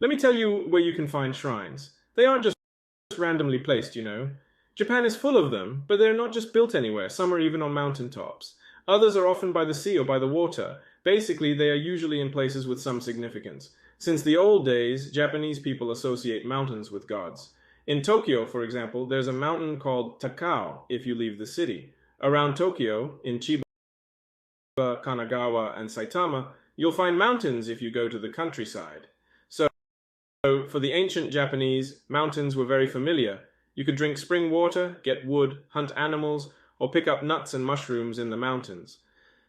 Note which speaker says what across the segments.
Speaker 1: Let me tell you where you can find shrines. They aren't just randomly placed, you know. Japan is full of them, but they're not just built anywhere. Some are even on mountain tops. Others are often by the sea or by the water. Basically, they are usually in places with some significance. Since the old days, Japanese people associate mountains with gods. In Tokyo, for example, there's a mountain called Takao if you leave the city. Around Tokyo, in Chiba, Kanagawa, and Saitama, you'll find mountains if you go to the countryside. So, for the ancient Japanese, mountains were very familiar. You could drink spring water, get wood, hunt animals, or pick up nuts and mushrooms in the mountains.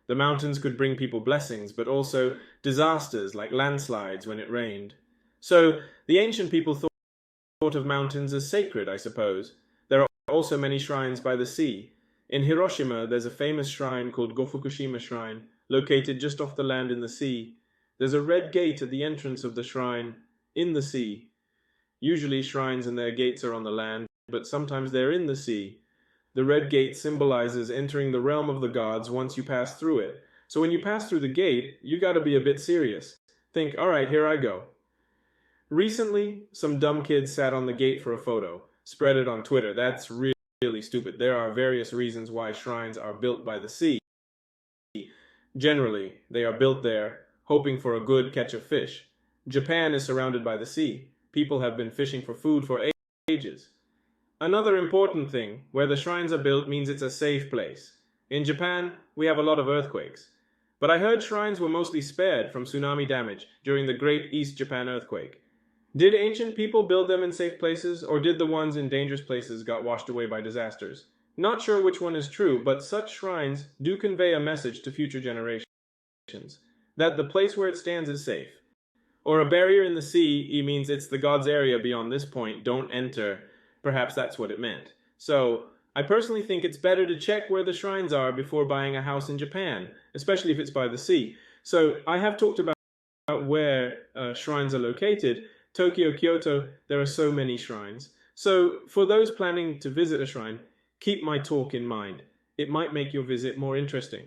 Speaker 1: The mountains could bring people blessings, but also disasters like landslides when it rained. So, the ancient people thought of mountains as sacred, I suppose. There are also many shrines by the sea. In Hiroshima, there's a famous shrine called Gofukushima Shrine, located just off the land in the sea. There's a red gate at the entrance of the shrine, in the sea. Usually shrines and their gates are on the land, but sometimes they're in the sea. The red gate symbolizes entering the realm of the gods once you pass through it. So when you pass through the gate, you gotta be a bit serious. Think, alright, here I go. Recently, some dumb kids sat on the gate for a photo, spread it on Twitter. That's really stupid. There are various reasons why shrines are built by the sea. Generally, they are built there, hoping for a good catch of fish. Japan is surrounded by the sea. People have been fishing for food for ages. Another important thing, where the shrines are built means it's a safe place. In Japan, we have a lot of earthquakes. But I heard shrines were mostly spared from tsunami damage during the Great East Japan earthquake. Did ancient people build them in safe places, or did the ones in dangerous places got washed away by disasters? Not sure which one is true, but such shrines do convey a message to future generations, that the place where it stands is safe. Or a barrier in the sea means it's the god's area beyond this point, don't enter. Perhaps that's what it meant. So, I personally think it's better to check where the shrines are before buying a house in Japan, especially if it's by the sea. So, I have talked about where shrines are located. Tokyo, Kyoto, there are so many shrines. So, for those planning to visit a shrine, keep my talk in mind. It might make your visit more interesting.